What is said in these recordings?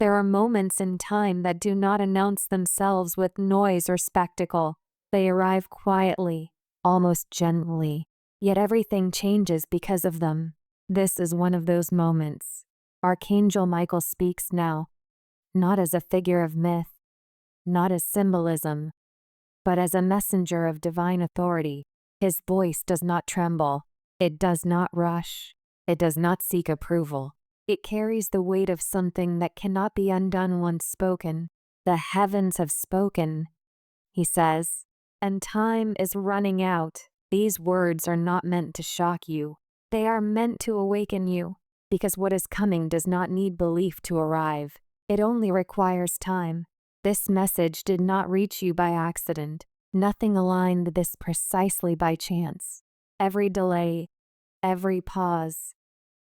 There are moments in time that do not announce themselves with noise or spectacle. They arrive quietly, almost gently, yet everything changes because of them. This is one of those moments. Archangel Michael speaks now, not as a figure of myth, not as symbolism, but as a messenger of divine authority. His voice does not tremble. It does not rush. It does not seek approval. It carries the weight of something that cannot be undone once spoken. The heavens have spoken, he says, and time is running out. These words are not meant to shock you. They are meant to awaken you, because what is coming does not need belief to arrive. It only requires time. This message did not reach you by accident. Nothing aligned this precisely by chance. Every delay, every pause,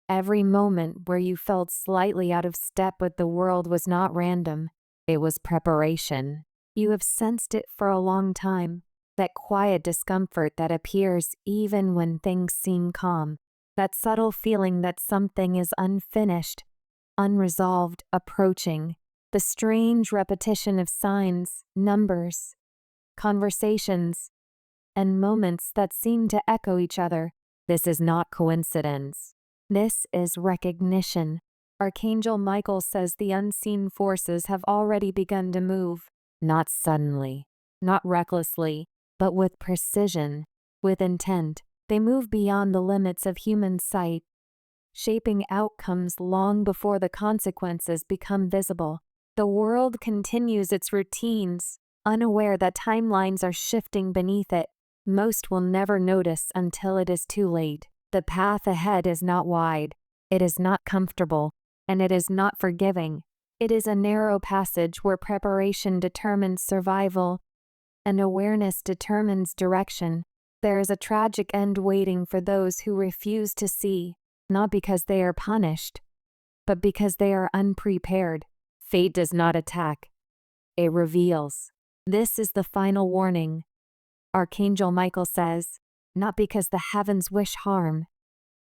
every moment where you felt slightly out of step with the world was not random. It was preparation. You have sensed it for a long time. That quiet discomfort that appears even when things seem calm. That subtle feeling that something is unfinished, unresolved, approaching. The strange repetition of signs, numbers, conversations, and moments that seem to echo each other. This is not coincidence. This is recognition. Archangel Michael says the unseen forces have already begun to move, not suddenly, not recklessly, but with precision, with intent. They move beyond the limits of human sight, shaping outcomes long before the consequences become visible. The world continues its routines, unaware that timelines are shifting beneath it. Most will never notice until it is too late. The path ahead is not wide, it is not comfortable, and it is not forgiving. It is a narrow passage where preparation determines survival and awareness determines direction. There is a tragic end waiting for those who refuse to see, not because they are punished, but because they are unprepared. Fate does not attack, it reveals. This is the final warning. Archangel Michael says, not because the heavens wish harm,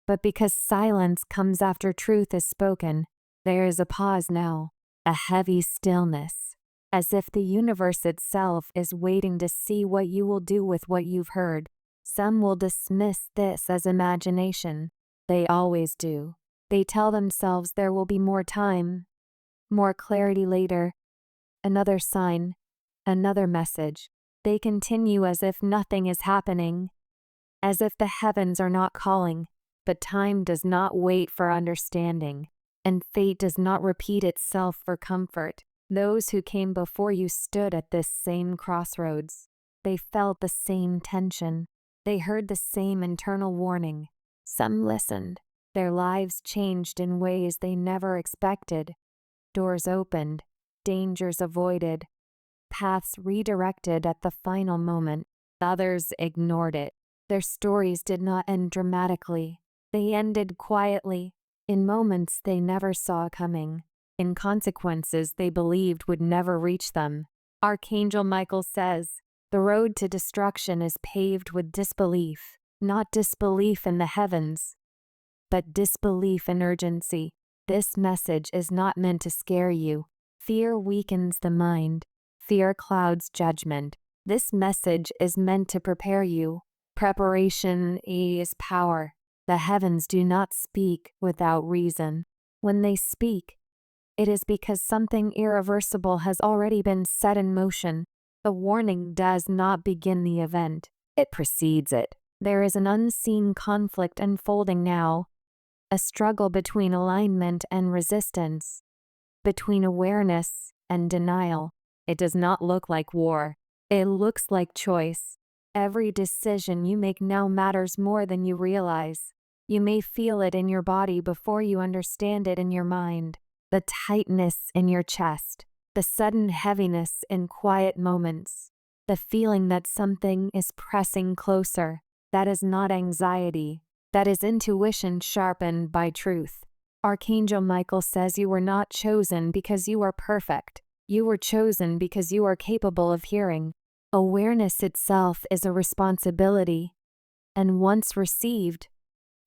but because silence comes after truth is spoken. There is a pause now, a heavy stillness, as if the universe itself is waiting to see what you will do with what you've heard. Some will dismiss this as imagination. They always do. They tell themselves there will be more time, more clarity later, another sign, another message. They continue as if nothing is happening, as if the heavens are not calling. But time does not wait for understanding, and fate does not repeat itself for comfort. Those who came before you stood at this same crossroads. They felt the same tension. They heard the same internal warning. Some listened. Their lives changed in ways they never expected. Doors opened, dangers avoided, paths redirected at the final moment. Others ignored it. Their stories did not end dramatically. They ended quietly, in moments they never saw coming, in consequences they believed would never reach them. Archangel Michael says, the road to destruction is paved with disbelief, not disbelief in the heavens, but disbelief in urgency. This message is not meant to scare you. Fear weakens the mind. Fear clouds judgment. This message is meant to prepare you. Preparation is power. The heavens do not speak without reason. When they speak, it is because something irreversible has already been set in motion. The warning does not begin the event. It precedes it. There is an unseen conflict unfolding now, a struggle between alignment and resistance, between awareness and denial. It does not look like war. It looks like choice. Every decision you make now matters more than you realize. You may feel it in your body before you understand it in your mind. The tightness in your chest, the sudden heaviness in quiet moments, the feeling that something is pressing closer. That is not anxiety. That is intuition sharpened by truth. Archangel Michael says you were not chosen because you are perfect. You were chosen because you are capable of hearing. Awareness itself is a responsibility, and once received,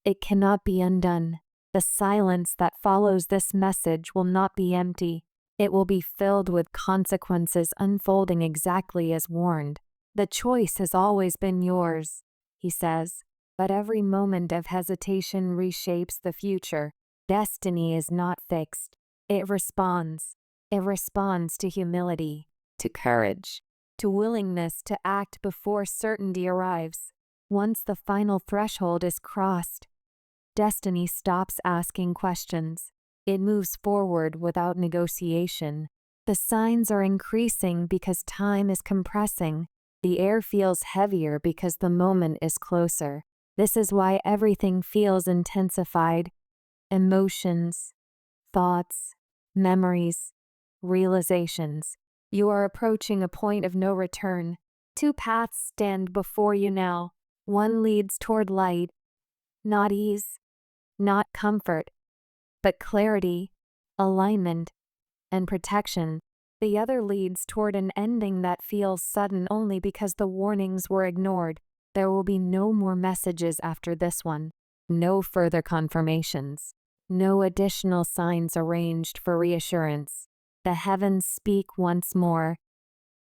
it cannot be undone. The silence that follows this message will not be empty. It will be filled with consequences unfolding exactly as warned. The choice has always been yours, he says, but every moment of hesitation reshapes the future. Destiny is not fixed. It responds. It responds to humility, to courage, to willingness to act before certainty arrives. Once the final threshold is crossed, destiny stops asking questions. It moves forward without negotiation. The signs are increasing because time is compressing. The air feels heavier because the moment is closer. This is why everything feels intensified. Emotions, thoughts, memories, realizations. You are approaching a point of no return. Two paths stand before you now. One leads toward light, not ease, not comfort, but clarity, alignment, and protection. The other leads toward an ending that feels sudden only because the warnings were ignored. There will be no more messages after this one. No further confirmations. No additional signs arranged for reassurance. The heavens speak once more,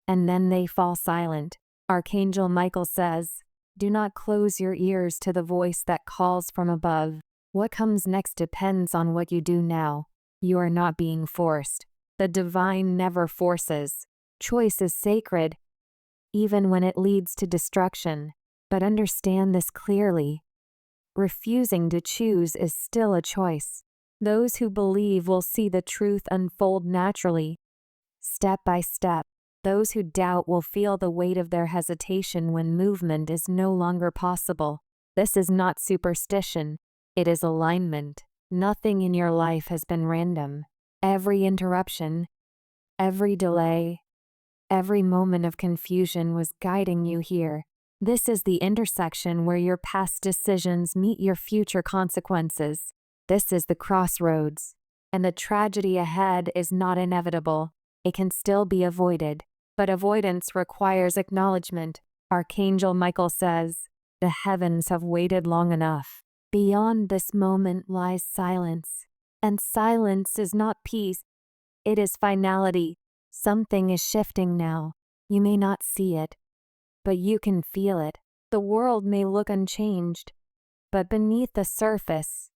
and then they fall silent. Archangel Michael says, "Do not close your ears to the voice that calls from above. What comes next depends on what you do now. You are not being forced. The divine never forces. Choice is sacred, even when it leads to destruction. But understand this clearly. Refusing to choose is still a choice. Those who believe will see the truth unfold naturally, step by step. Those who doubt will feel the weight of their hesitation when movement is no longer possible. This is not superstition. It is alignment. Nothing in your life has been random. Every interruption, every delay, every moment of confusion was guiding you here. This is the intersection where your past decisions meet your future consequences. This is the crossroads, and the tragedy ahead is not inevitable. It can still be avoided, but avoidance requires acknowledgement. Archangel Michael says, "The heavens have waited long enough." Beyond this moment lies silence, and silence is not peace. It is finality. Something is shifting now. You may not see it, but you can feel it. The world may look unchanged, but beneath the surface,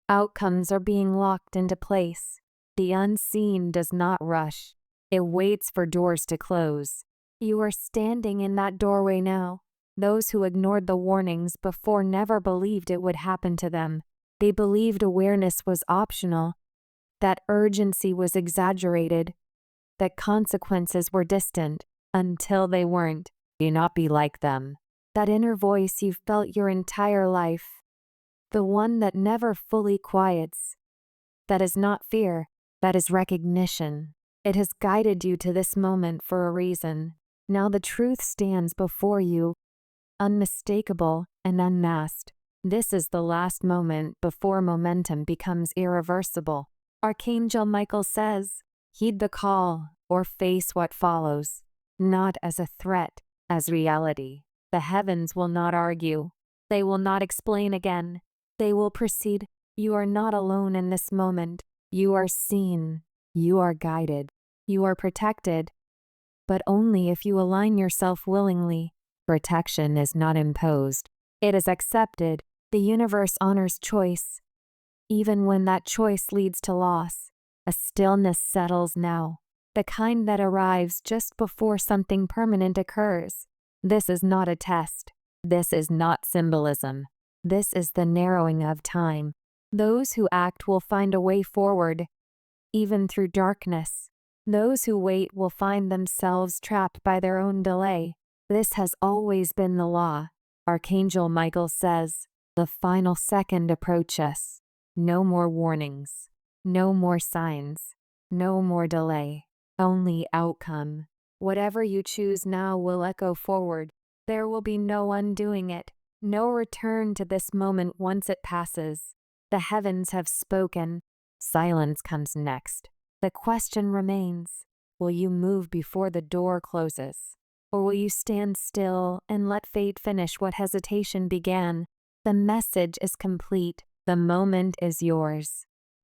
outcomes are being locked into place. The unseen does not rush. It waits for doors to close. You are standing in that doorway now. Those who ignored the warnings before never believed it would happen to them. They believed awareness was optional, that urgency was exaggerated, that consequences were distant, until they weren't. Do not be like them. That inner voice you've felt your entire life, the one that never fully quiets, that is not fear, that is recognition. It has guided you to this moment for a reason. Now the truth stands before you, unmistakable and unmasked. This is the last moment before momentum becomes irreversible. Archangel Michael says, heed the call or face what follows, not as a threat, as reality. The heavens will not argue. They will not explain again. They will proceed. You are not alone in this moment. You are seen. You are guided. You are protected, but only if you align yourself willingly. Protection is not imposed. It is accepted. The universe honors choice, even when that choice leads to loss. A stillness settles now, the kind that arrives just before something permanent occurs. This is not a test. This is not symbolism. This is the narrowing of time. Those who act will find a way forward, even through darkness. Those who wait will find themselves trapped by their own delay. This has always been the law. Archangel Michael says, the final second approaches. No more warnings. No more signs. No more delay. Only outcome. Whatever you choose now will echo forward. There will be no undoing it. No return to this moment once it passes. The heavens have spoken. Silence comes next. The question remains, will you move before the door closes? Or will you stand still and let fate finish what hesitation began? The message is complete. The moment is yours.